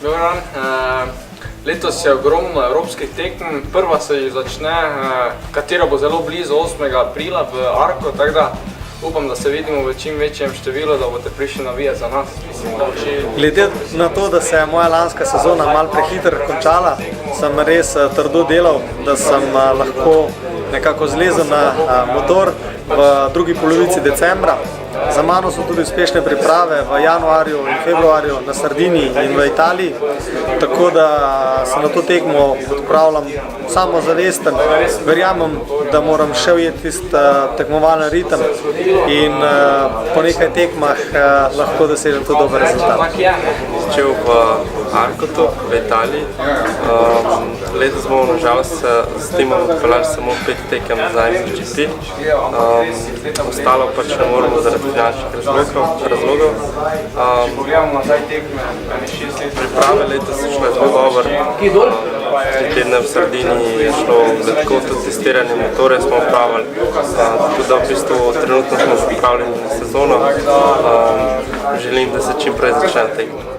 Dober dan. Letos je ogromno evropskih tekem, prva se začne, katera bo zelo blizu 8. aprila v Arku, tako da upam, da se vidimo v čim večjem številu, da boste prišli navijati za nas. Glede na to, da se je moja lanska sezona malo prehitro končala, sem res trdo delal, da sem lahko nekako zlezel na motor v drugi polovici decembra. Za mano so tudi uspešne priprave v januarju in februarju na Sardiniji in v Italiji, tako da se na to tekmo odpravljam samozavesten. Verjamem, da moram še ujeti tisti tekmovalen ritem in po nekaj tekmah lahko dosežem tudi dober rezultat. Začel v Arkotu v Italiji. Letos smo nažalost s timom odpeljali samo 5 tekem za MXGP. Ostalo pač ne moramo zaradi finančnih razlogov. Priprave letos so šle zelo dobro. 3 tedne v Sardiniji je šlo lahko tudi testiranje motorja smo opravili. Tako da v bistvu trenutno smo pripravljeni na sezono. Želim, da se čim prej začne tekmo.